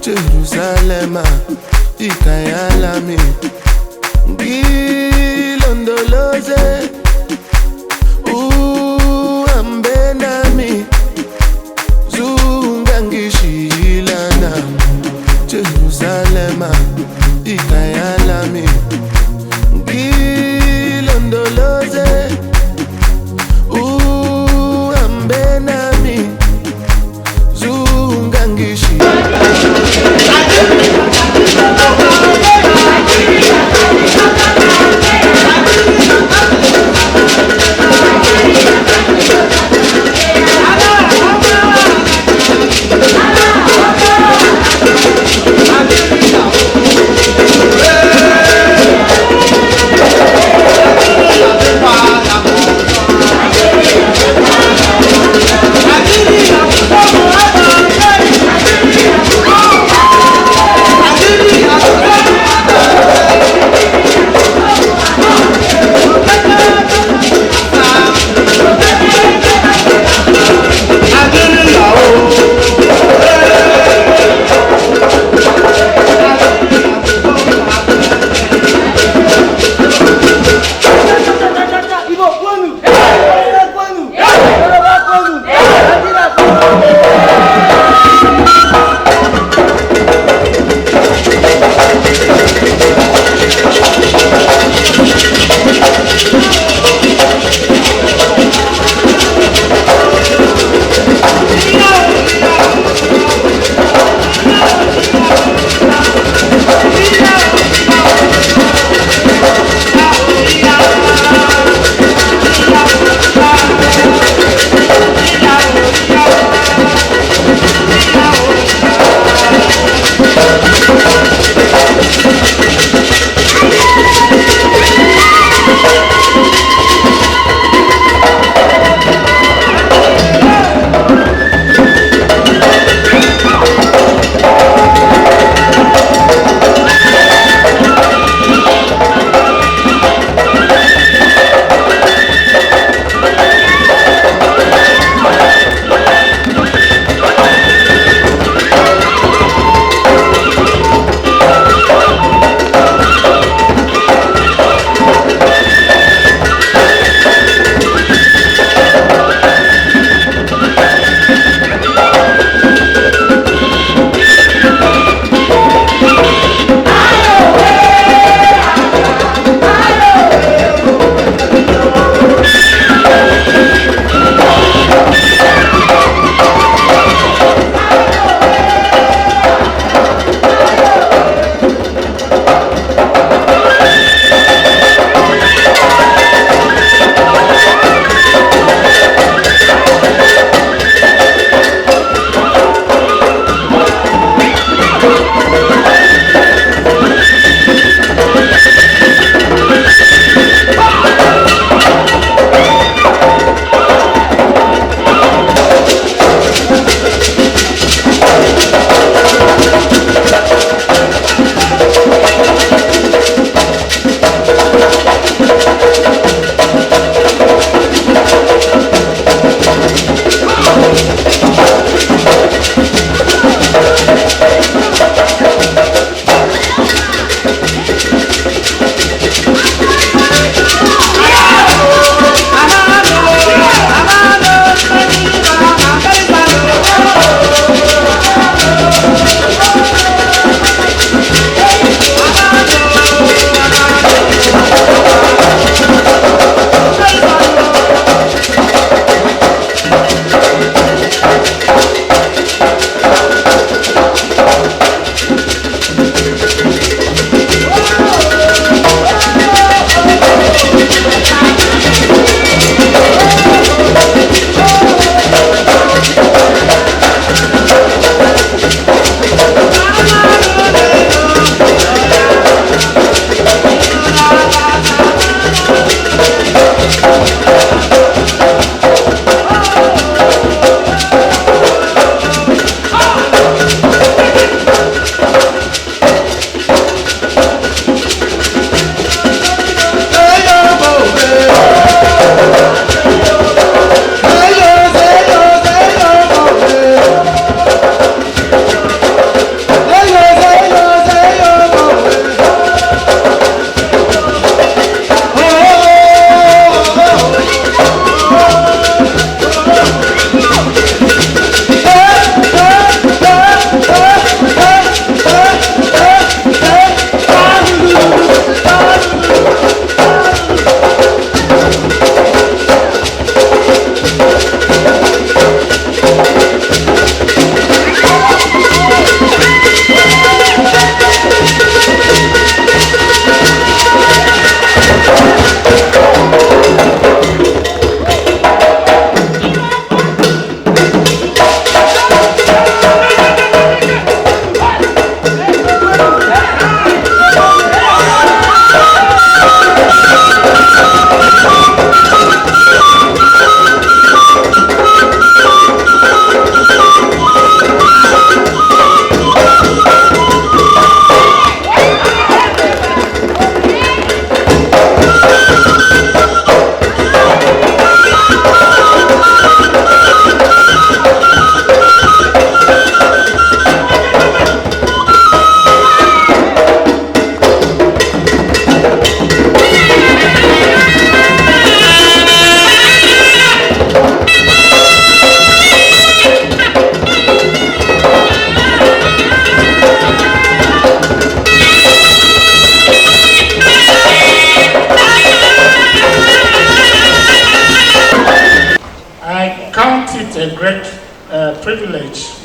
Jerusalem, ikayalami ngilondoloze uhambe nami zungangishilana. Jerusalem, ikayalami ngilondoloze uhambe nami zungangishilana.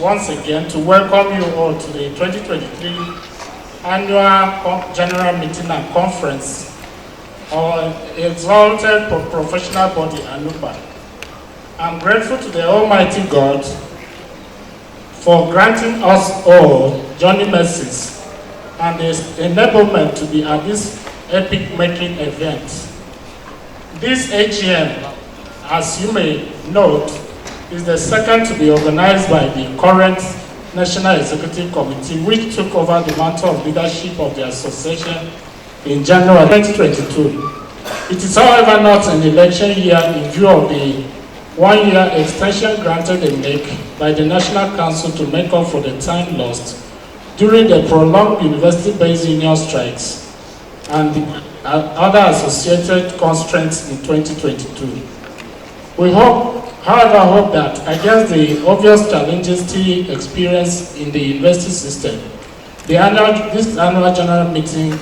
once again to welcome you all to the 2023 Annual General Meeting and Conference of Exalted Professional Body ANUPA. I'm grateful to the Almighty God for granting us all journey mercies and the enablement to be at this epic-making event. This AGM, as you may note, is the second to be organized by the current National Executive Committee, which took over the mantle of leadership of the association in January 2022. It is, however, not an election year in view of the one-year extension granted in NEC by the National Council to make up for the time lost during the prolonged university-based union strikes and the other associated constraints in 2022. We however, hope that against the obvious challenges still experienced in the university system, this annual general meeting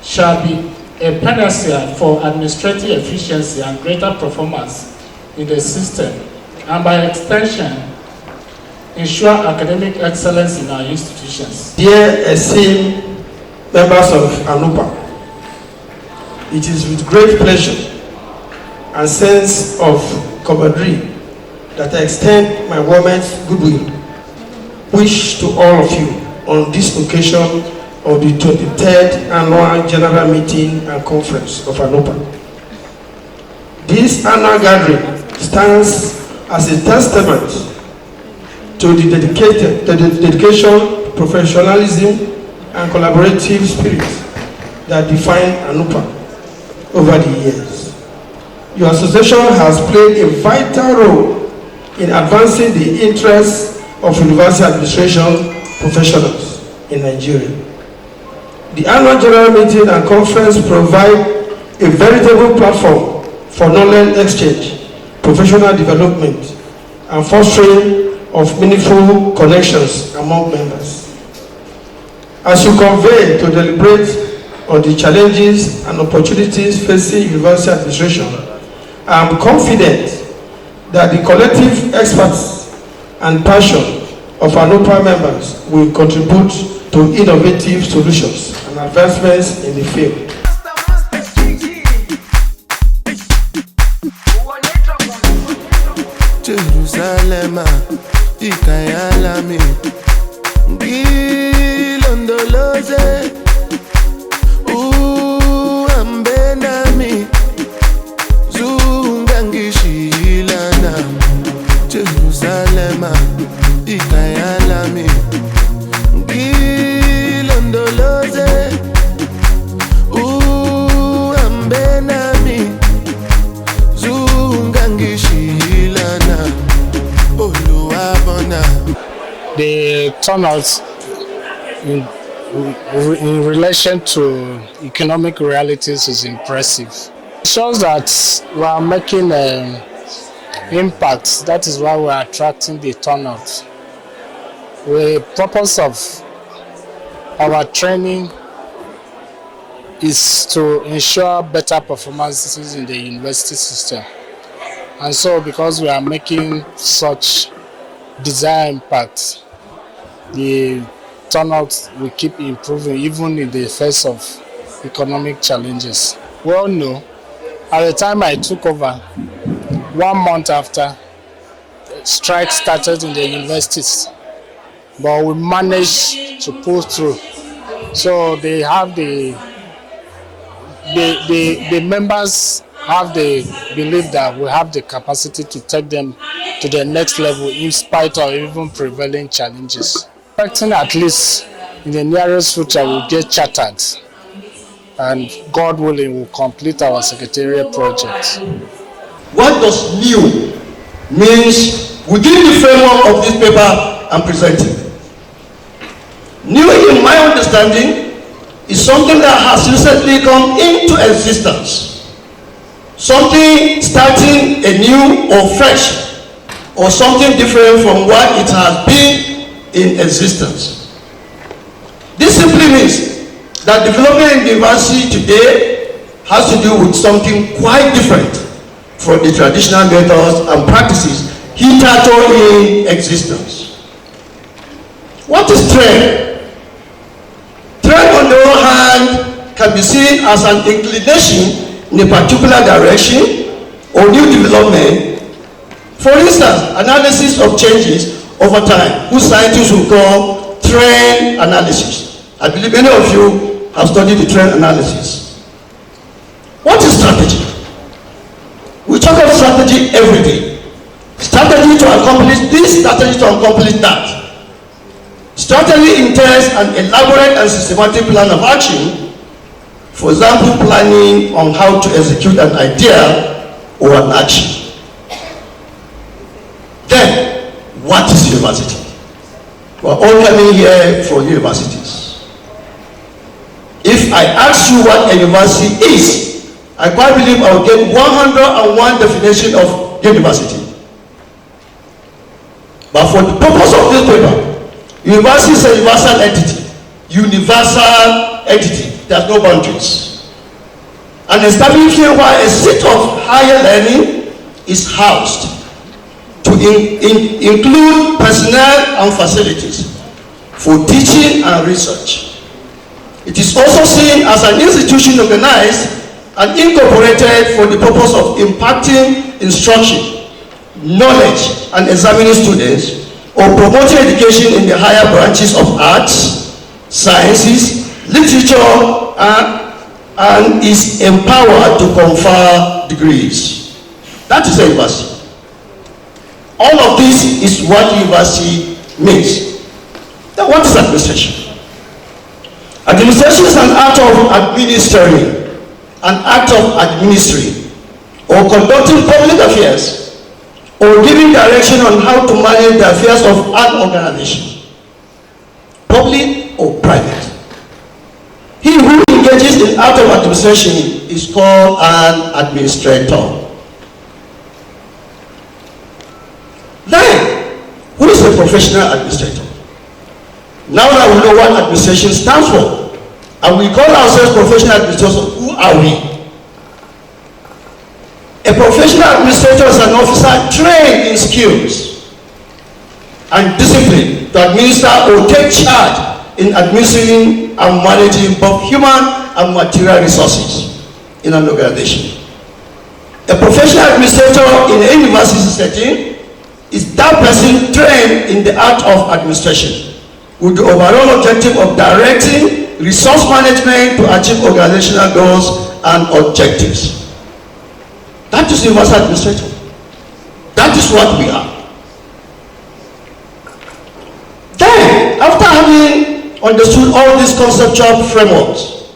shall be a panacea for administrative efficiency and greater performance in the system, and by extension, ensure academic excellence in our institutions. Dear esteemed members of ANUPA, it is with great pleasure and sense of camaraderie that I extend my warmest goodwill wish to all of you on this occasion of the 23rd Annual General Meeting and Conference of ANUPA. This annual gathering stands as a testament to the dedication, professionalism, and collaborative spirit that define ANUPA over the years. Your association has played a vital role in advancing the interests of university administration professionals in Nigeria. The annual general meeting and conference provide a veritable platform for knowledge exchange, professional development, and fostering of meaningful connections among members. As you convene to deliberate on the challenges and opportunities facing university administration, I am confident that the collective experts and passion of ANUPA members will contribute to innovative solutions and advancements in the field. Jerusalem, Ikayalami, Gilondoloze, Ambenami, Zungangishilana, Jerusalem, Ikayalami, Gilondoloze, Ambenami, Zungangishilana. The turnout in relation to economic realities is impressive. It shows that we are making impact. That is why we are attracting the turnout. The purpose of our training is to ensure better performances in the university system. And so, because we are making such desired impact, the turnout will keep improving even in the face of economic challenges. We all know, at the time I took over, 1 month after, strike started in the universities, but we managed to pull through. So they have the members have the belief that we have the capacity to take them to the next level in spite of even prevailing challenges. Expecting at least in the nearest future we'll get chartered, and God willing we'll complete our secretariat project. What does new means within the framework of this paper I'm presenting? New, in my understanding, is something that has recently come into existence. Something starting anew or fresh, or something different from what it has been in existence. This simply means that development in the university today has to do with something quite different from the traditional methods and practices hitherto in existence. What is trend? Trend, on the one hand, can be seen as an inclination in a particular direction or new development. For instance, analysis of changes over time, whose scientists will call trend analysis. I believe many of you have studied the trend analysis. What is strategy? We talk of strategy every day. Strategy to accomplish this, strategy to accomplish that. Strategy entails an elaborate and systematic plan of action. For example, planning on how to execute an idea or an action. Then, what is university? We are all coming here for universities. If I ask you what a university is, I quite believe I will get 101 definition of university. But for the purpose of this paper, university is a universal entity. Universal entity. There's no boundaries. And establishing why a seat of higher learning is housed to include personnel and facilities for teaching and research. It is also seen as an institution organized and incorporated for the purpose of impacting instruction, knowledge, and examining students, or promoting education in the higher branches of arts, sciences, literature, and is empowered to confer degrees. That is a university. All of this is what university means. Then what is administration? Administration is an act of administering, an act of administering, or conducting public affairs, or giving direction on how to manage the affairs of an organization, public or private. He who engages in act of administration is called an administrator. Then, who is a professional administrator? Now that we know what administration stands for, and we call ourselves professional administrators, who are we? A professional administrator is an officer trained in skills and discipline to administer or take charge in administering and managing both human and material resources in an organization. A professional administrator in a university setting is that person trained in the art of administration with the overall objective of directing resource management to achieve organizational goals and objectives. That is universal administrator. That is what we are. Then, after having understood all these conceptual frameworks,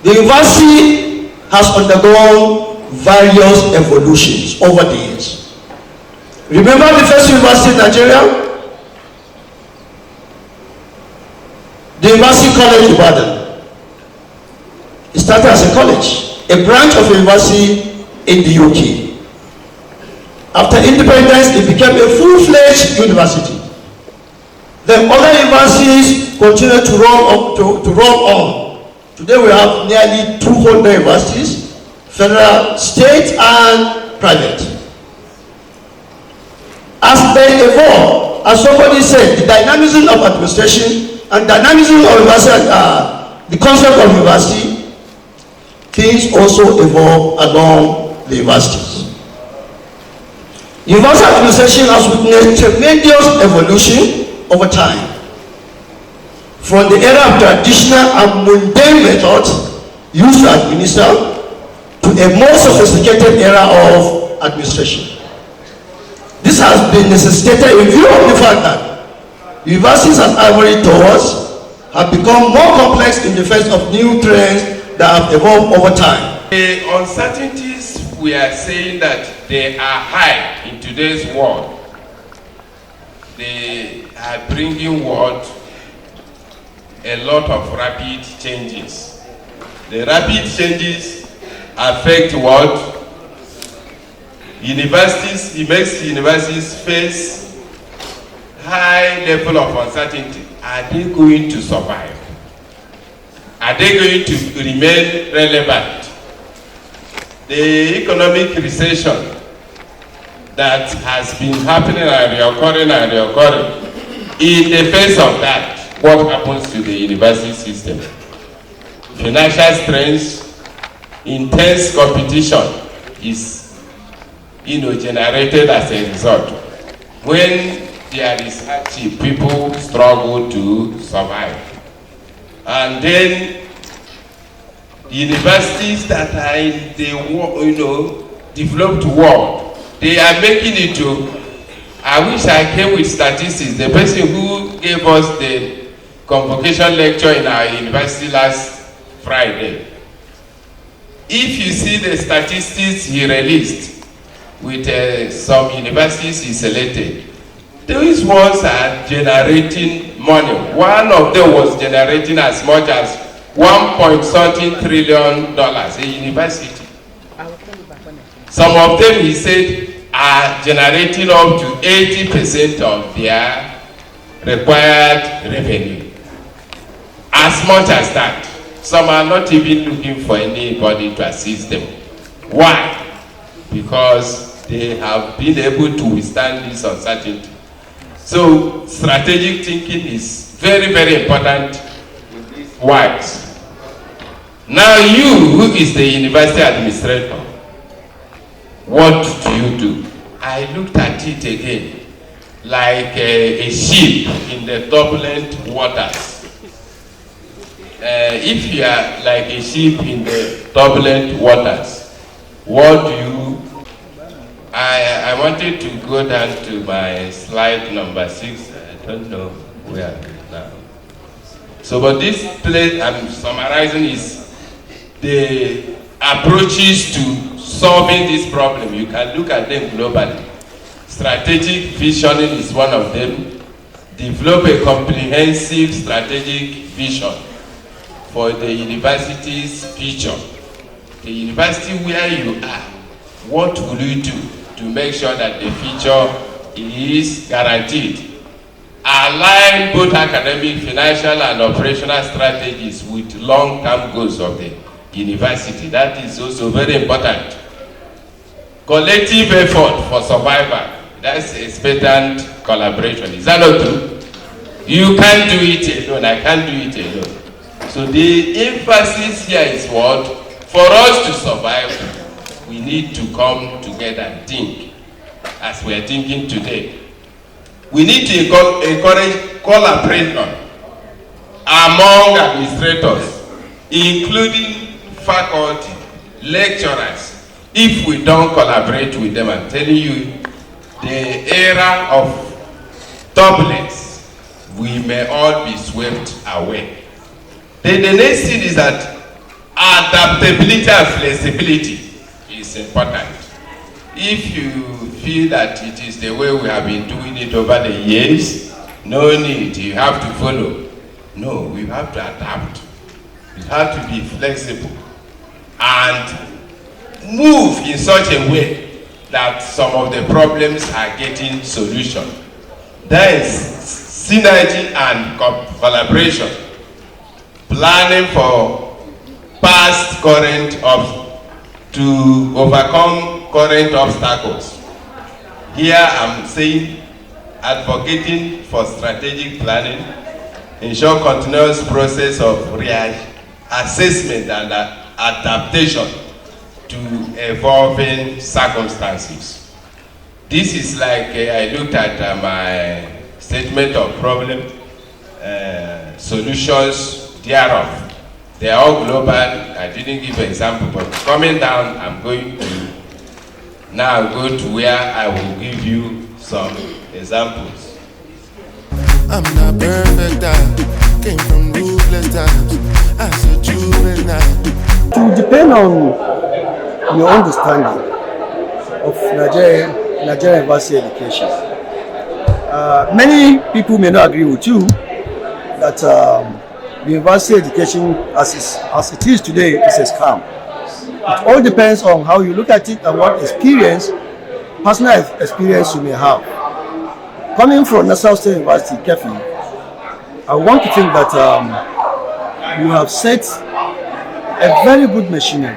the university has undergone various evolutions over the years. Remember the first university in Nigeria? The University College Ibadan. It started as a college, a branch of a university in the UK. After independence, it became a full-fledged university. Then other universities continued to roll on. Today we have nearly 200 universities, federal, state, and private. As they evolve, as somebody said, the dynamism of administration and dynamism of university, the concept of university, things also evolve along the universities. University administration has witnessed tremendous evolution over time, from the era of traditional and mundane methods used to administer to a more sophisticated era of administration. This has been necessitated in view of the fact that universities and ivory towers have become more complex in the face of new trends that have evolved over time. The uncertainties we are saying that they are high in today's world. They are bringing what? A lot of rapid changes. The rapid changes affect what? Universities, it makes universities face high level of uncertainty. Are they going to survive? Are they going to remain relevant? The economic recession that has been happening and reoccurring. In the face of that, what happens to the university system? Financial strength, intense competition is generated as a result. When there is hardship, people struggle to survive. And then universities that are in the developed world, they are making it to. I wish I came with statistics. The person who gave us the convocation lecture in our university last Friday, if you see the statistics he released with some universities he selected, those ones are generating money. One of them was generating as much as $1.something trillion a university. Some of them, he said, are generating up to 80% of their required revenue. As much as that. Some are not even looking for anybody to assist them. Why? Because they have been able to withstand this uncertainty. So strategic thinking is very, very important in these words. Now you, who is the university administrator, what do you do? I looked at it again, like a ship in the turbulent waters. If you are like a ship in the turbulent waters, what do you... I wanted to go down to my slide number 6. I don't know where now. So, but this place I'm summarizing is the approaches to solving this problem. You can look at them globally. Strategic visioning is one of them. Develop a comprehensive strategic vision for the university's future. The university where you are, what will you do to make sure that the future is guaranteed? Align both academic, financial, and operational strategies with long-term goals of the university. That is also very important. Collective effort for survival. That's expectant collaboration. Is that not true? You can't do it alone. I can't do it alone. So the emphasis here is what? For us to survive, we need to come together and think as we are thinking today. We need to encourage collaboration among administrators, including faculty, lecturers. If we don't collaborate with them, I'm telling you, the era of turbulence, we may all be swept away. The next thing is that adaptability and flexibility is important. If you feel that it is the way we have been doing it over the years, no need, you have to follow. No, we have to adapt. We have to be flexible and move in such a way that some of the problems are getting solution. There is synergy and collaboration. Planning for past current to overcome current obstacles. Here I'm saying advocating for strategic planning, ensure continuous process of assessment and adaptation to evolving circumstances. This is like I looked at my statement of problem, solutions thereof. They are all global. I didn't give an example, but coming down, I'm going to now go to where I will give you some examples. I'm not perfect, I came from ruthless times as a juvenile. To depend on your understanding of Nigerian university education. Many people may not agree with you that the university education as it is today is a scam. It all depends on how you look at it and what personal experience you may have. Coming from Nassau State University, Kefi, I want to think that you have set a very good machinery,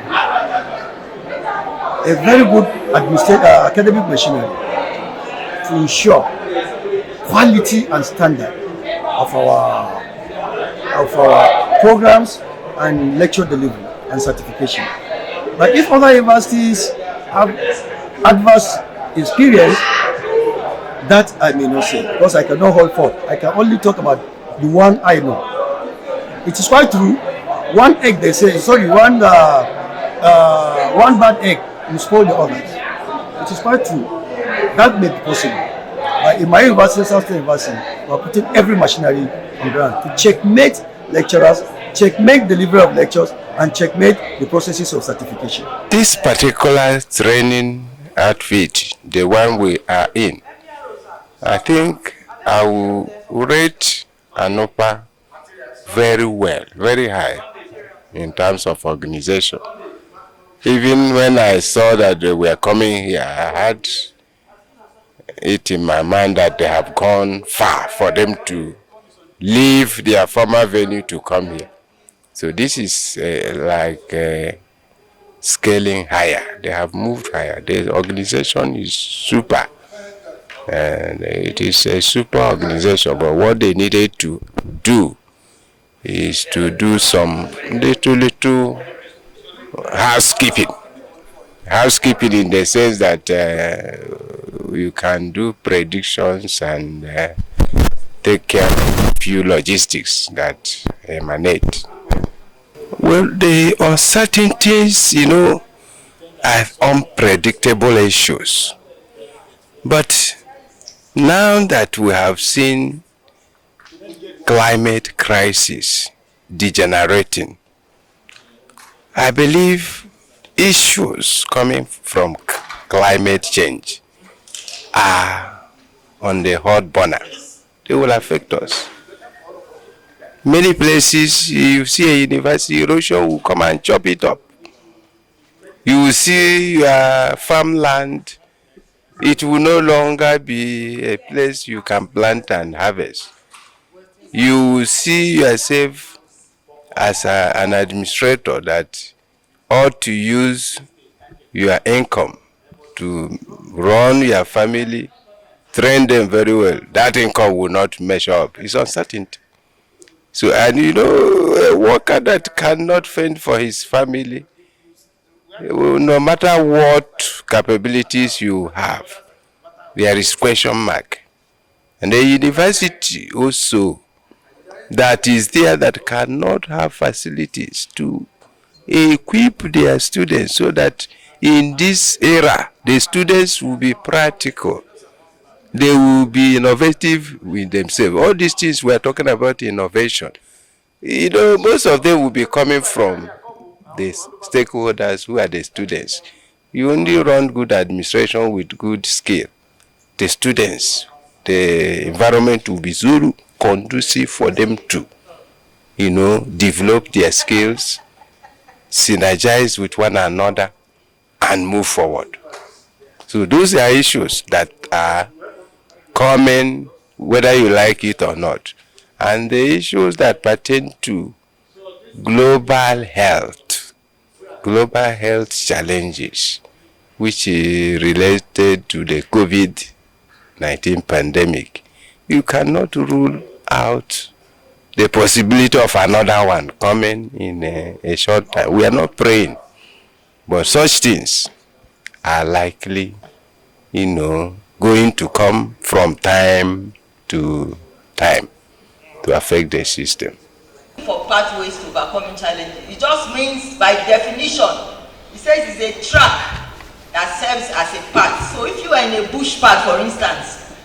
a very good academic machinery. to ensure quality and standard of our programs and lecture delivery and certification. But if other universities have adverse experience, that I may not say, because I cannot hold forth. I can only talk about the one I know. It is quite true. One egg, they say, sorry, one bad egg will spoil the others. It is quite true. That may be possible. But in my university, South University, we are putting every machinery on ground to checkmate lecturers, checkmate delivery of lectures, and checkmate the processes of certification. This particular training outfit, the one we are in, I think I will rate ANUPA very well, very high in terms of organization. Even when I saw that they were coming here, I had it in my mind that they have gone far for them to leave their former venue to come here. So this is scaling higher. They have moved higher. The organization is super. And it is a super organization, but what they needed to do is to do some little housekeeping. Housekeeping in the sense that you can do predictions and take care of a few logistics that emanate. Well, the uncertainties, are unpredictable issues. But now that we have seen climate crisis degenerating, I believe issues coming from climate change are on the hot burner. They will affect us. Many places, you see a university, erosion will come and chop it up. You will see your farmland, it will no longer be a place you can plant and harvest. You will see yourself as an administrator that ought to use your income to run your family, train them very well. That income will not measure up. It's uncertainty. So, and a worker that cannot fend for his family, no matter what capabilities you have, there is question mark. And the university also that is there that cannot have facilities to equip their students so that in this era, the students will be practical. They will be innovative with themselves. All these things we are talking about innovation. Most of them will be coming from the stakeholders who are the students. You only run good administration with good skill. The students, the environment will be so conducive for them to, develop their skills, synergize with one another, and move forward. So those are issues that are common, whether you like it or not. And the issues that pertain to global health challenges, which is related to the COVID-19 pandemic, you cannot rule out the possibility of another one coming in a short time. We are not praying, but such things are likely, going to come from time to time to affect the system. For pathways to overcoming challenges, it just means, by definition, it says it's a track that serves as a path. So if you are in a bush path, for instance,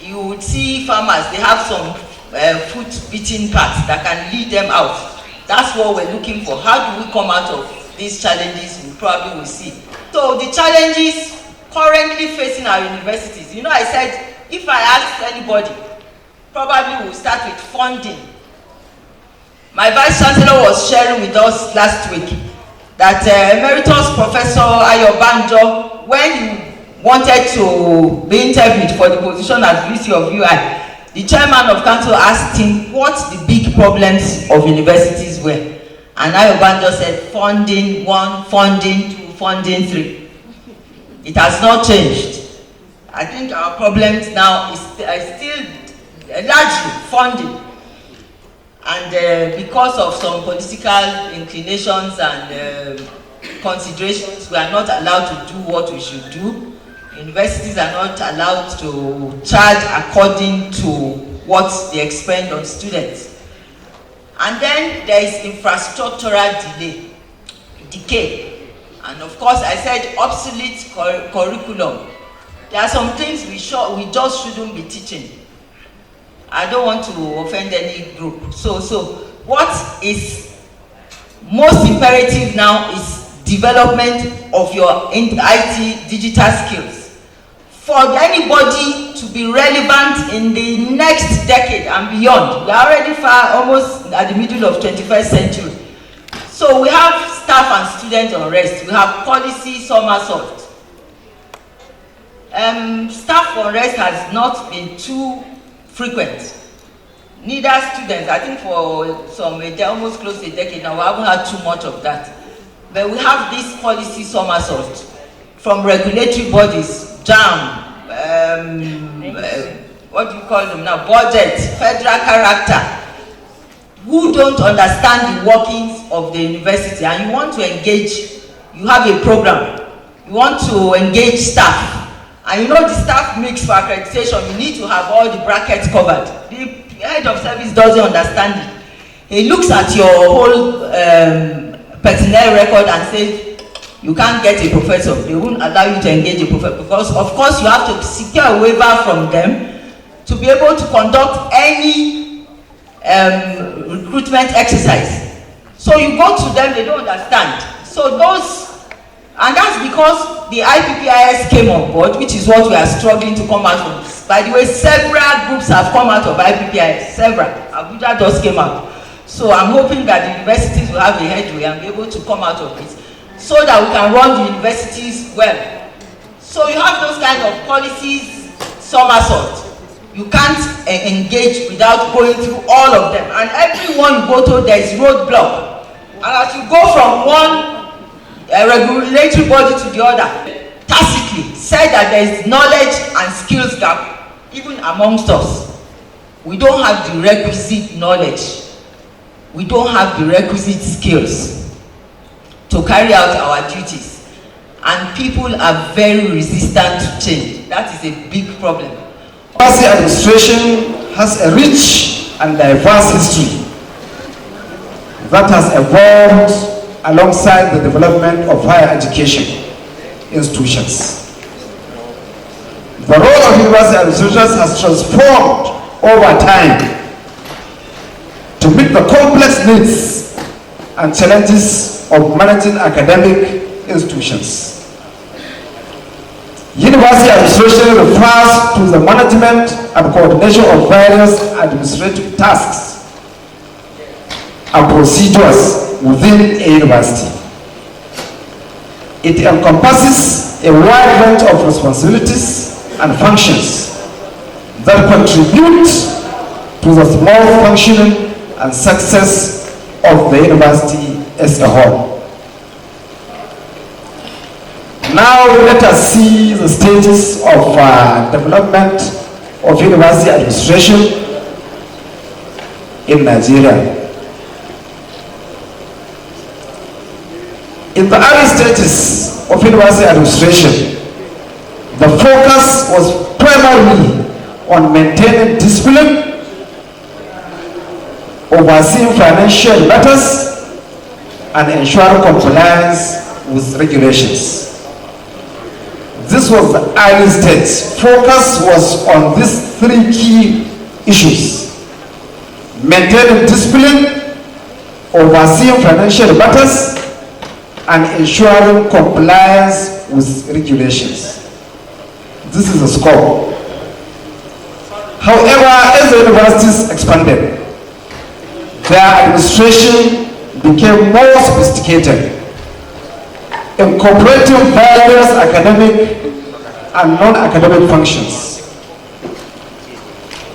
you would see farmers, they have some foot-beating paths that can lead them out. That's what we're looking for. How do we come out of these challenges? We probably will see. So the challenges currently facing our universities, I said, if I ask anybody, probably we'll start with funding. My Vice Chancellor was sharing with us last week that Emeritus Professor Ayobanjo, when he wanted to be interviewed for the position as VC of UI, the chairman of council asked him what the big problems of universities were. And Ayobanjo said, funding 1, funding 2, funding 3. It has not changed. I think our problems now is still largely funding. And because of some political inclinations and considerations, we are not allowed to do what we should do. Universities are not allowed to charge according to what they expend on students. And then there is infrastructural decay. And of course, I said obsolete curriculum. There are some things we just shouldn't be teaching. I don't want to offend any group. So what is most imperative now is development of your IT digital skills. For anybody to be relevant in the next decade and beyond, we are already far, almost at the middle of 21st century. So we have staff and student unrest. We have policy somersault. Staff unrest has not been too frequent. Neither students, I think for some, they're almost close to a decade now, we haven't had too much of that. But we have this policy somersault from regulatory bodies, JAM, what do you call them now, budget, federal character, who don't understand the workings of the university, and you want to engage, you have a program, you want to engage staff, and you know the staff mix for accreditation, you need to have all the brackets covered. The head of service doesn't understand it. He looks at your whole personnel record and says, you can't get a professor. They won't allow you to engage a professor because, of course, you have to secure a waiver from them to be able to conduct any recruitment exercise. So you go to them, they don't understand. So and that's because the IPPIS came on board, which is what we are struggling to come out from. By the way, several groups have come out of IPPIS, several. Abuja just came out. So I'm hoping that the universities will have a headway and be able to come out of it, so that we can run the universities well. So you have those kind of policies, somersault. You can't engage without going through all of them. And everyone you go to, there is roadblock. And as you go from one regulatory body to the other, tacitly said that there is knowledge and skills gap, even amongst us. We don't have the requisite knowledge. We don't have the requisite skills to carry out our duties, and people are very resistant to change. That is a big problem. University administration has a rich and diverse history that has evolved alongside the development of higher education institutions. The role of university administrators has transformed over time to meet the complex needs and challenges of managing academic institutions. University administration refers to the management and coordination of various administrative tasks and procedures within a university. It encompasses a wide range of responsibilities and functions that contribute to the smooth functioning and success of the university as a whole. Now let us see the status of development of university administration in Nigeria. In the early stages of university administration, the focus was primarily on maintaining discipline, overseeing financial matters, and ensuring compliance with regulations. This was the early stage. Focus was on these three key issues: maintaining discipline, overseeing financial matters, and ensuring compliance with regulations. This is the scope. However, as the universities expanded, their administration became more sophisticated, incorporating various academic and non-academic functions.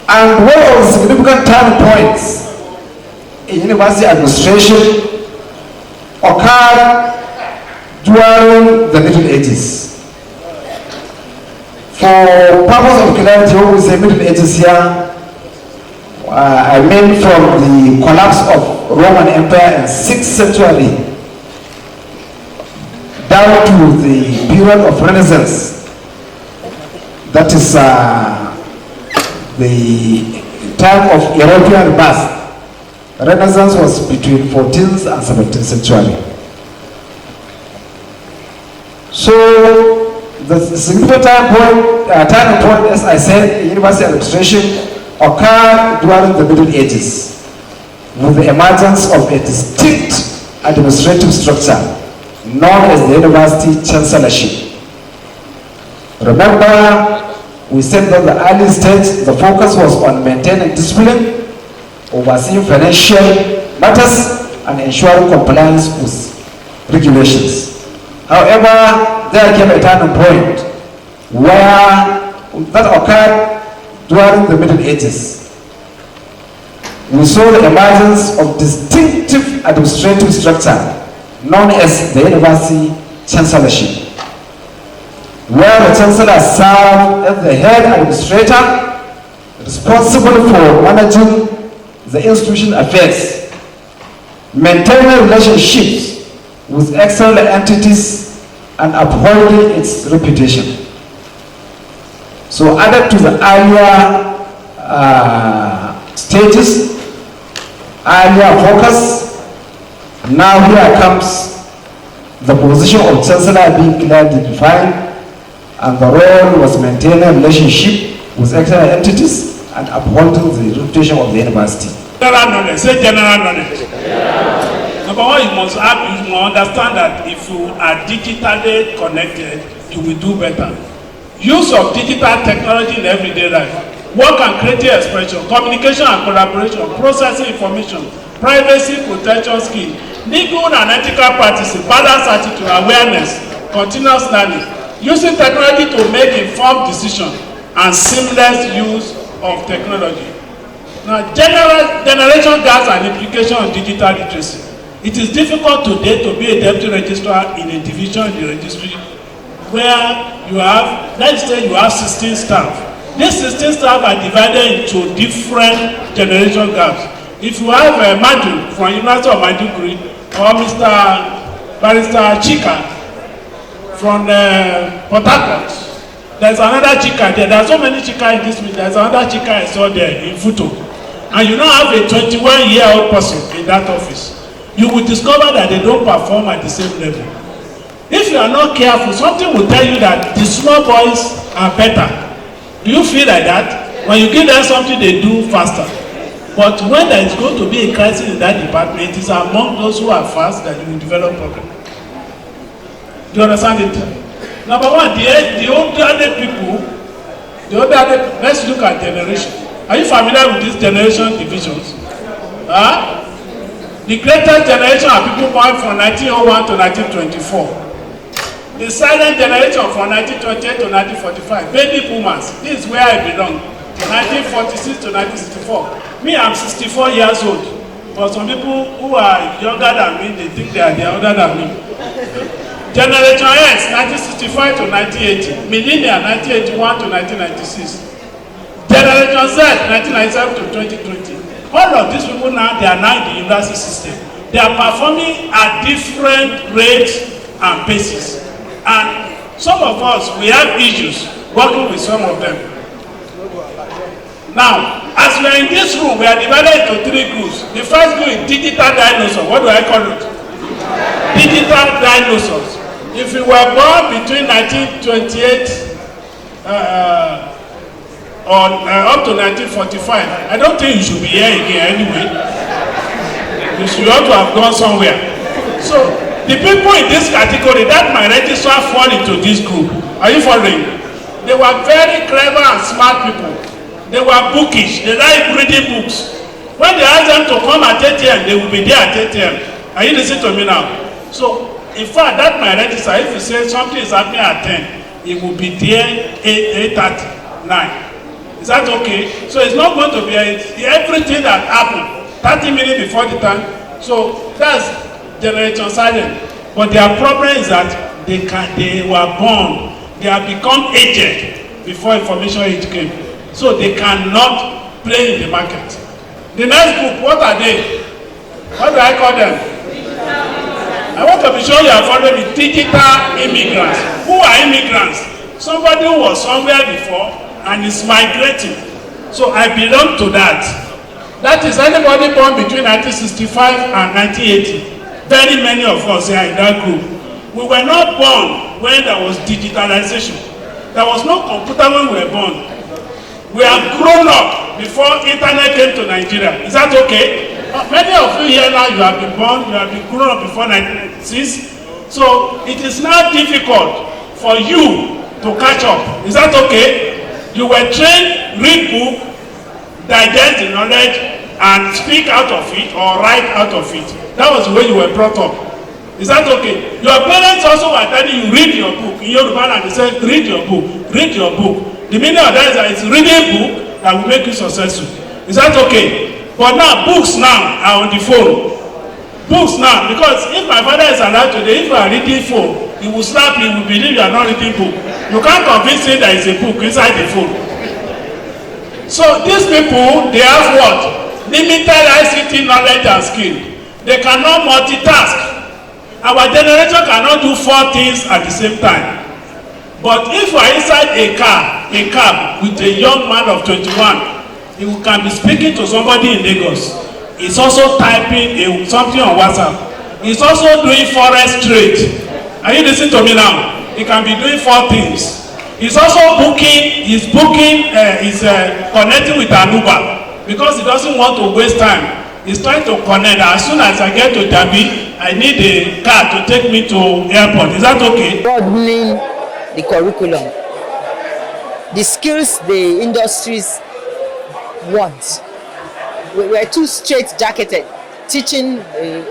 And one of the significant turning points in university administration occurred during the Middle Ages. For purpose of clarity, when we say Middle Ages here, I mean from the collapse of Roman Empire in 6th century down to the period of Renaissance. That is the time of European birth. Renaissance was between 14th and 17th century. So the significant turning point, as I said, in university administration occurred during the Middle Ages with the emergence of a distinct administrative structure known as the University Chancellorship. Remember, we said that the early stage, the focus was on maintaining discipline, overseeing financial matters, and ensuring compliance with regulations. However, there came a turning point where that occurred during the Middle Ages. We saw the emergence of distinctive administrative structure known as the University Chancellorship, where the Chancellor served as the head administrator responsible for managing the institution affairs, maintaining relationships with external entities, and upholding its reputation. So added to the earlier stages, earlier focus, now here comes the position of Chancellor being clearly defined, and the role was maintaining relationship with external entities and upholding the reputation of the university. General knowledge, say general knowledge. Number one, you must understand that if you are digitally connected, you will do better. Use of digital technology in everyday life, work and creative expression, communication and collaboration, processing information, privacy protection skills, legal and ethical practices, balanced attitude, awareness, continuous learning, using technology to make informed decisions, and seamless use of technology. Now, generation gaps and implication of digital literacy. It is difficult today to be a deputy registrar in a division in the registry where you have, let's say you have 16 staff. These 16 staff are divided into different generation gaps. If you have a Madu from University of Maiduguri or Mr. Barrister Chika from Port Harcourt, there's another Chika there. There are so many Chika in this meeting. There's another Chika I saw there in Futo. And you now have a 21-year-old person in that office. You will discover that they don't perform at the same level. If you are not careful, something will tell you that the small boys are better. Do you feel like that? When you give them something, they do faster. But when there is going to be a crisis in that department, it is among those who are fast that you will develop problems. Do you understand it? Number one, the older people, let's look at generation. Are you familiar with these generation divisions? The greatest generation are people born from 1901 to 1924. The silent generation from 1928 to 1945. Baby boomers. This is where I belong. 1946 to 1964. Me, I'm 64 years old. But some people who are younger than me, they think they are older than me. Generation S, 1965 to 1980. Millennial, 1981 to 1996. Generation Z, 1997 to 2020. All of these people now, they are now in the university system. They are performing at different rates and paces. And some of us, we have issues working with some of them. Now, as we are in this room, we are divided into 3 groups. The first group is digital dinosaurs. What do I call it? Digital dinosaurs. If you were born between 1928 up to 1945, I don't think you should be here again anyway. You should have to have gone somewhere. So, the people in this category, that my registrar fall into this group. Are you following? They were very clever and smart people. They were bookish. They like reading books. When they ask them to come at 8 a.m., they will be there at 8 a.m. Are you listening to me now? So, in fact, that my registrar, if you say something is happening at 10, it will be there 8:30, 9. Is that okay? So it's not going to be everything that happened 30 minutes before the time. So that's generation silent. But their problem is that they were born, they have become aged before information age came. So they cannot play in the market. The next group, what are they? What do I call them? I want to be sure you are following the digital immigrants. Who are immigrants? Somebody who was somewhere before and is migrating. So I belong to that. That is anybody born between 1965 and 1980. Very many of us are in that group. We were not born when there was digitalization. There was no computer when we were born. We have grown up before internet came to Nigeria. Is that okay? Many of you here now, you have been born, you have been grown up before 1996. So it is now difficult for you to catch up. Is that okay? You were trained, read book, digest the knowledge, and speak out of it or write out of it. That was the way you were brought up. Is that okay? Your parents also were telling you, read your book. In Yoruba, and they said, read your book, read your book. The meaning of that is that it's reading book that will make you successful. Is that okay? But now, books now are on the phone. Books now, because if my father is alive today, if you are reading phone, he will slap you, he will believe you are not reading book. You can't convince him there is a book inside the phone. So these people, they have what? Limited ICT knowledge and skill. They cannot multitask. Our generation cannot do 4 things at the same time. But if you are inside a cab with a young man of 21, he can be speaking to somebody in Lagos. He's also typing something on WhatsApp. He's also doing forest trade. Are you listening to me now? He can be doing 4 things. He's also connecting with ANUPA because he doesn't want to waste time. He's trying to connect. As soon as I get to Dabi, I need a car to take me to airport. Is that okay? Broadening the curriculum, the skills the industries want. We're too straight-jacketed, teaching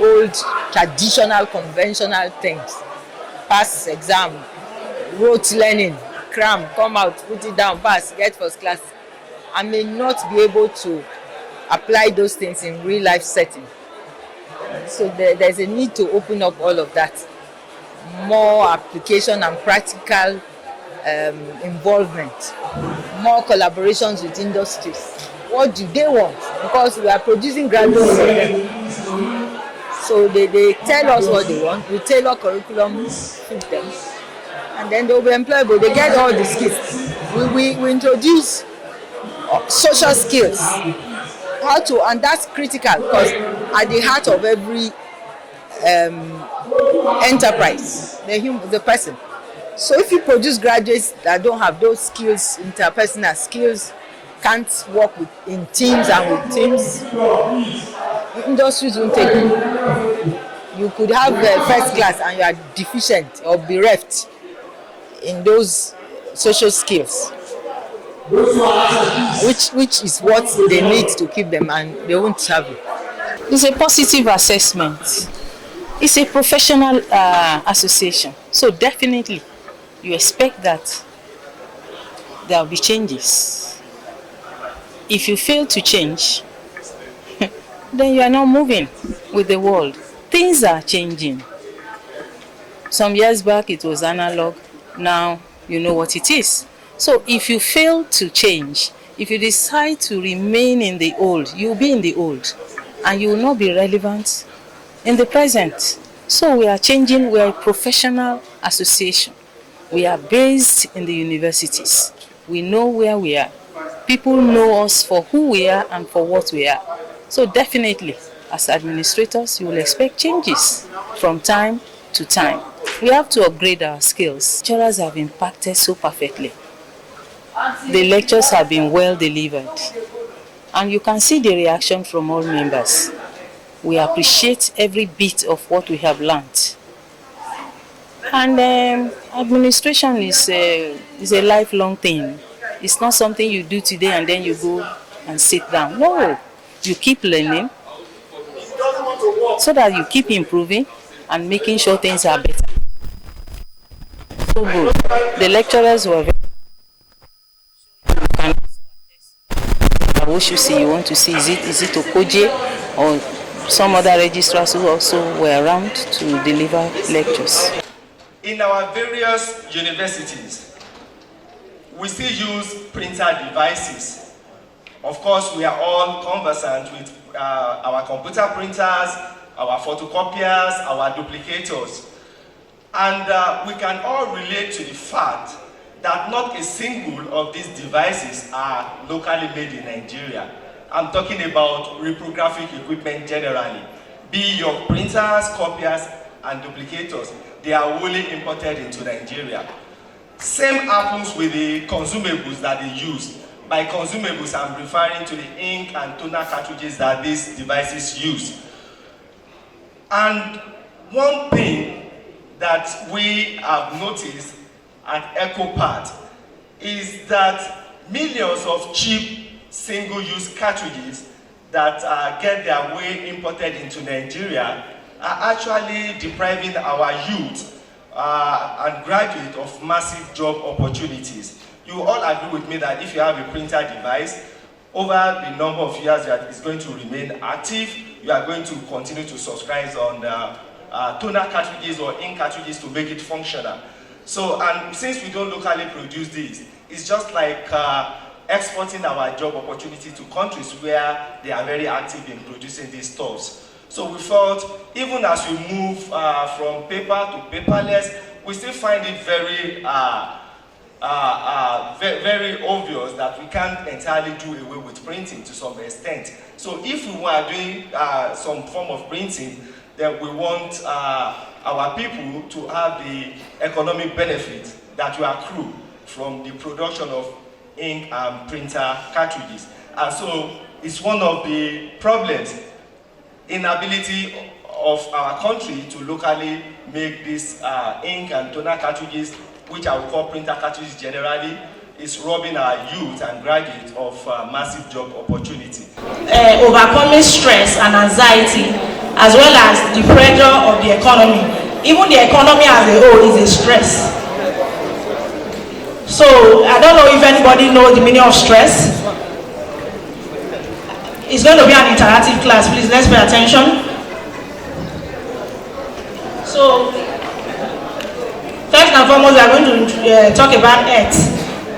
old, traditional, conventional things. Pass exam, rote learning, cram, come out, put it down, pass, get first class. I may not be able to apply those things in real-life setting. So there's a need to open up all of that. More application and practical involvement, more collaborations with industries. What do they want? Because we are producing graduates. So they tell us what they want, we tailor curriculum to them, and then they'll be employable. They get all the skills. We introduce social skills, and that's critical because at the heart of every enterprise, the person. So if you produce graduates that don't have those skills, interpersonal skills, can't work in teams and with teams, industries won't take you. You could have first class and you are deficient or bereft in those social skills, which is what they need to keep them, and they won't have it. It's a positive assessment. It's a professional association. So definitely you expect that there will be changes. If you fail to change, then you are not moving with the world. Things are changing. Some years back it was analog. Now you know what it is. So if you fail to change, if you decide to remain in the old, you'll be in the old and you will not be relevant in the present. So we are changing. We are a professional association. We are based in the universities. We know where we are. People know us for who we are and for what we are. So definitely, as administrators, you will expect changes from time to time. We have to upgrade our skills. Lecturers have impacted so perfectly. The lectures have been well delivered. And you can see the reaction from all members. We appreciate every bit of what we have learned. And administration is a lifelong thing. It's not something you do today and then you go and sit down. No, you keep learning so that you keep improving and making sure things are better. So good. The lecturers were very what you see, you want to see, is it Okoje or some other registrars who also were around to deliver lectures? In our various universities, we still use printer devices. Of course, we are all conversant with our computer printers, our photocopiers, our duplicators. And we can all relate to the fact that not a single of these devices are locally made in Nigeria. I'm talking about reprographic equipment generally. Be your printers, copiers, and duplicators, they are wholly imported into Nigeria. Same happens with the consumables that they use. By consumables, I'm referring to the ink and toner cartridges that these devices use. And one thing that we have noticed at EcoPart is that millions of cheap single-use cartridges that get their way imported into Nigeria are actually depriving our youth and graduates of massive job opportunities. You all agree with me that if you have a printer device, over the number of years that it's going to remain active, you are going to continue to subscribe on toner cartridges or ink cartridges to make it functional. So, and since we don't locally produce these, it's just like exporting our job opportunity to countries where they are very active in producing these stuffs. So we felt, even as we move from paper to paperless, we still find it very, very obvious that we can't entirely do away with printing to some extent. So if we were doing some form of printing, then we want our people to have the economic benefit that will accrue from the production of ink and printer cartridges. And so it's one of the problems, inability of our country to locally make this ink and toner cartridges, which I would call printer cartridges generally, is robbing our youth and graduates of massive job opportunity. Overcoming stress and anxiety, as well as the pressure of the economy. Even the economy as a whole is a stress. So I don't know if anybody knows the meaning of stress. It's going to be an interactive class, please let's pay attention. So first and foremost, we are going to talk about health.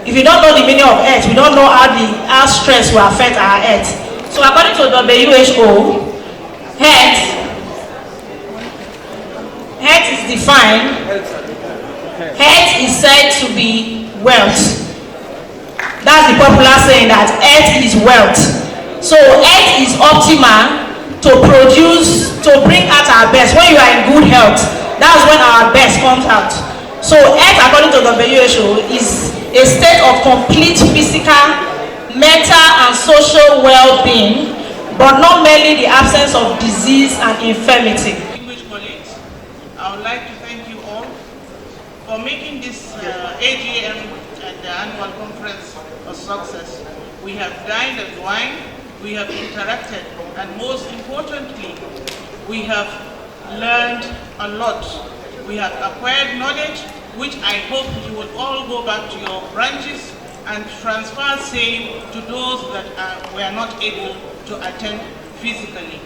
If you don't know the meaning of health, we don't know how stress will affect our health. So according to WHO, health is defined. Health is said to be wealth. That's the popular saying that health is wealth. So health is optimal to bring out our best. When you are in good health, that's when our best comes out. So health, according to the WHO, is a state of complete physical, mental, and social well-being, but not merely the absence of disease and infirmity. Distinguished colleagues, I would like to thank you all for making this AGM and the annual conference a success. We have dined and wined, we have interacted, and most importantly, we have learned a lot. We have acquired knowledge, which I hope you will all go back to your branches and transfer same to those that were not able to attend physically.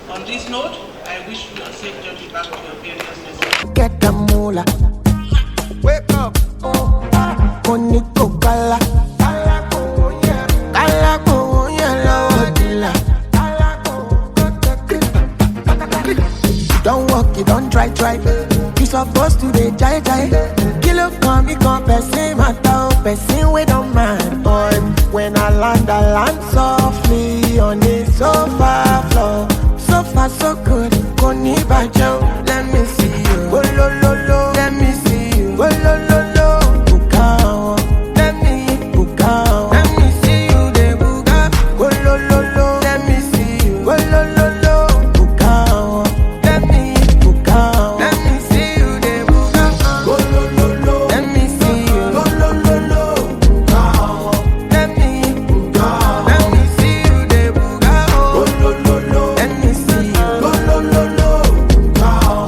On this note, I wish you a safe journey back to your various destinations. Get the moolah. Wake up. Koniko kala. Kala ko yellow dilla. Don't walk, you don't try. You supposed to be jai. Kilo come, me come, person matter, person we don't mind. Boy, when I land softly on the sofa floor. So far so good, koni bajo. Let me see you, go lo. Let me see you, go lo. Bukao, let me see you, de buga. Go lo. Let me see you, go lo. Bukao, let me see you, de buga. Go lo. Let me see you, go lo. Bukao, let me see you, de buga. Go lo. Let me see you, go lo. Bukao.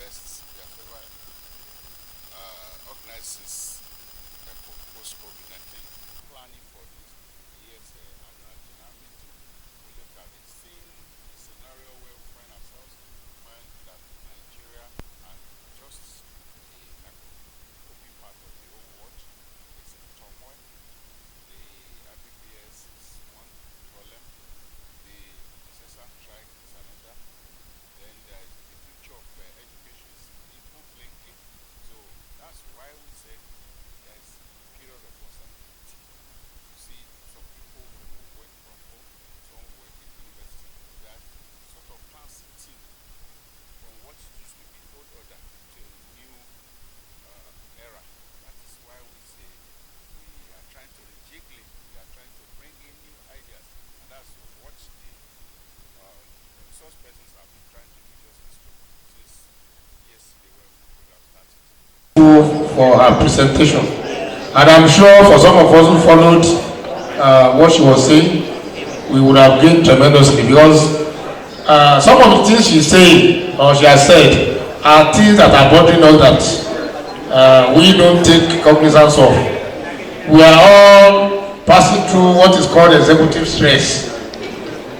best we have ever organized since post-COVID-19. Planning for this year's annual general meeting, we look at it, seeing the scenario where we find ourselves, we find that Nigeria and just a coping part of the whole world is in turmoil. The IBPS is one problem, the incessant strike is another, then there is the future of education is even blinking. So that's why we say there is a period of uncertainty. You see some people who work from home, some work in university, they are sort of transiting from what used to be old order to a new era. That is why we say we are trying to rejiggle, we are trying to bring in new ideas, and that's what the resource persons have been trying to do justice to since yesterday when we could have started. For her presentation, and I'm sure for some of us who followed what she was saying, we would have gained tremendously, because some of the things she's saying or she has said are things that are bothering us that we don't take cognizance of. We are all passing through what is called executive stress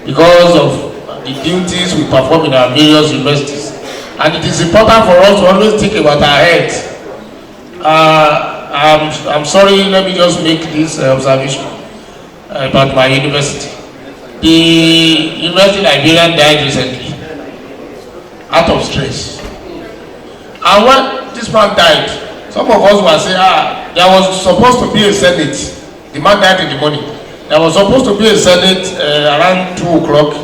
because of the duties we perform in our various universities, and it is important for us to always think about our health. I'm sorry, let me just make this observation about my university. The University Nigerian died recently out of stress, and when this man died, some of us were saying, there was supposed to be a Senate. The man died in the morning. There was supposed to be a Senate around 2 o'clock,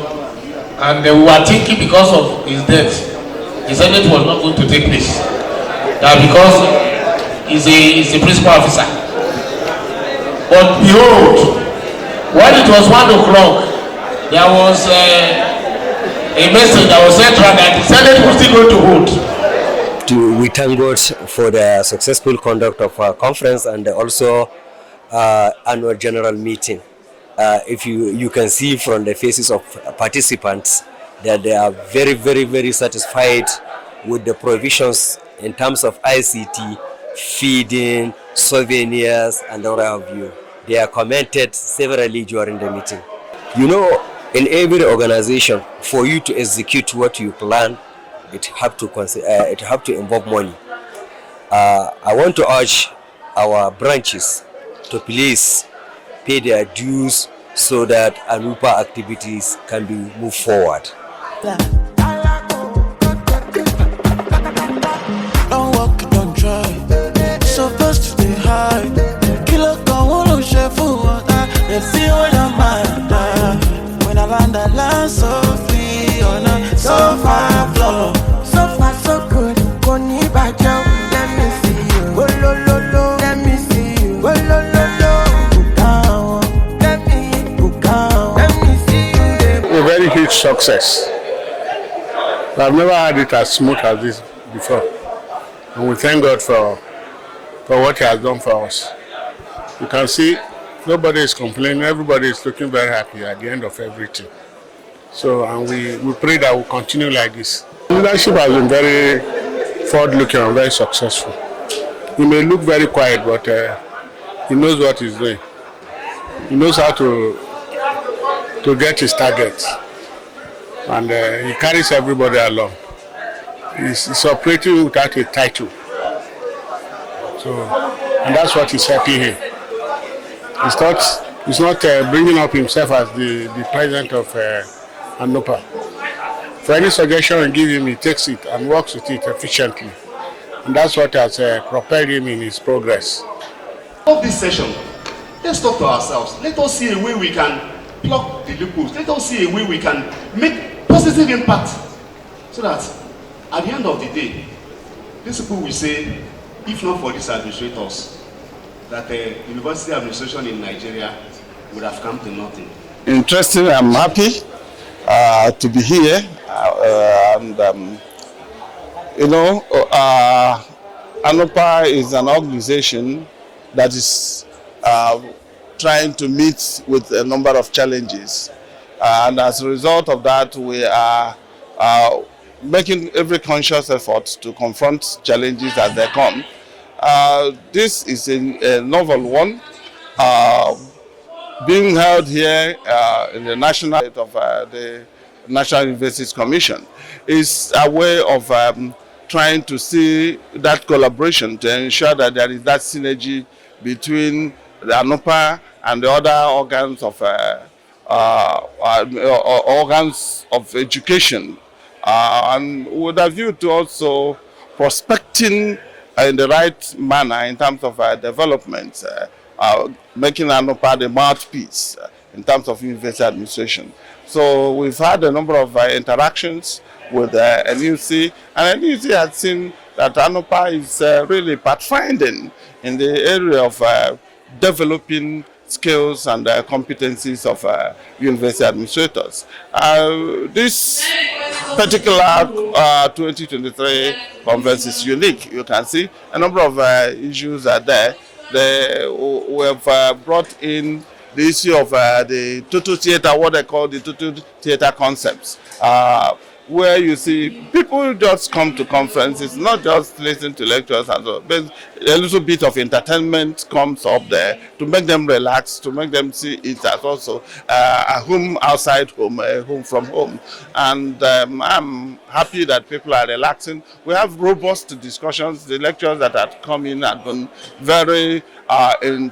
and we were thinking because of his death, the Senate was not going to take place. That because he's a principal officer. But behold, when it was 1 o'clock, there was a message that was sent that the Senate was still going to hold. We thank God for the successful conduct of our conference and also annual general meeting. If you can see from the faces of participants that they are very, very, very satisfied with the provisions in terms of ICT, feeding, souvenirs, and all of you. They are commented severally during the meeting. You know, in every organization, for you to execute what you plan, it have to involve money. I want to urge our branches to please pay their dues so that ANUPA activities can be moved forward. Don't walk, don't try. Supposed to stay high. Kilo come on, chef water. Let's see what I'm at. When I land softly on a sofa floor. So far so good. Koni bajo, let me see you. Go lo lo lo, let me see you. Go lo lo lo, let me see you. A very huge success. I've never had it as smooth as this before, and we thank God for what He has done for us. You can see nobody is complaining, everybody is looking very happy at the end of everything. So, and we pray that we'll continue like this. Leadership has been very forward-looking and very successful. He may look very quiet, but he knows what he's doing. He knows how to get his targets, and he carries everybody along. He's operating without a title. So, and that's what is helping him. He's not bringing up himself as the president of ANUPA. For any suggestion I give him, he takes it and works with it efficiently. And that's what has propelled him in his progress. Of this session, let's talk to ourselves. Let us see a way we can plug the loopholes. Let us see a way we can make positive impact, so that at the end of the day, these people will say, if not for these administrators, that the university administration in Nigeria would have come to nothing. Interesting, I'm happy to be here, ANUPA is an organization that is trying to meet with a number of challenges, and as a result of that, we are making every conscious effort to confront challenges as they come. This is a novel one, being held here in the National of the National Universities Commission. Is a way of trying to see that collaboration to ensure that there is that synergy between the ANUPA and the other organs of education, and with a view to also prospecting in the right manner in terms of development, making ANUPA the mouthpiece in terms of university administration. So we've had a number of interactions with NUC, and NUC has seen that ANUPA is really pathfinding in the area of developing skills and competencies of university administrators. This particular 2023 conference is unique. You can see a number of issues are there. We have brought in the issue of the total theater, what they call the total theater concepts, where you see people just come to conferences, not just listen to lectures, and so, but a little bit of entertainment comes up there to make them relax, to make them see it as also a home outside home, a home from home. And I'm happy that people are relaxing. We have robust discussions. The lectures that have come in have been very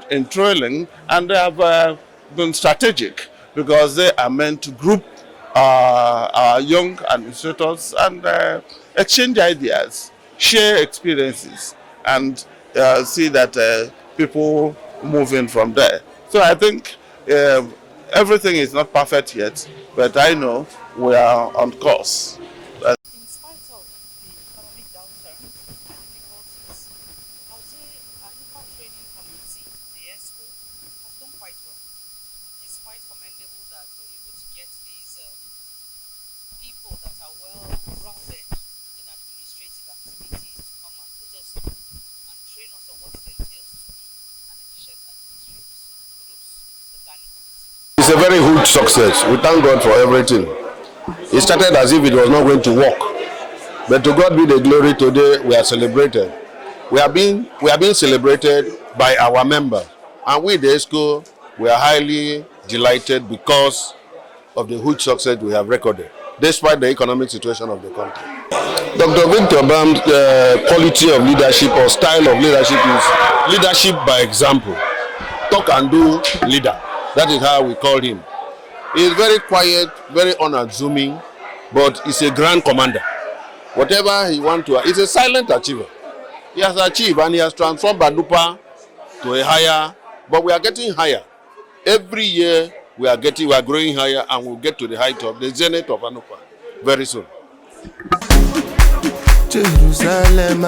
enthralling, and they have been strategic because they are meant to group our young administrators and exchange ideas, share experiences, and see that people move in from there. So I think everything is not perfect yet, but I know we are on course. In spite of the economic downturn and difficulties, I would say ANUPA training community, the ESCO, has done quite well. It's quite commendable that we're able to get these people that are well-rounded in administrative activities to come and put us through and train us on what it entails to be an efficient administrator. So kudos to the planning committee. It's a very huge success. We thank God for everything. It started as if it was not going to work, but to God be the glory. Today we are celebrated. We are being celebrated by our members, and we the ESCO, we are highly delighted because of the huge success we have recorded, despite the economic situation of the country. Dr. Victor Bam's quality of leadership or style of leadership is leadership by example. Talk and do leader. That is how we call him. He is very quiet, very unassuming, but he's a grand commander. Whatever he wants to, he's a silent achiever. He has achieved and he has transformed ANUPA to a higher, but we are getting higher. Every year we are growing higher, and we'll get to the height of the zenith of ANUPA very soon. Jerusalem,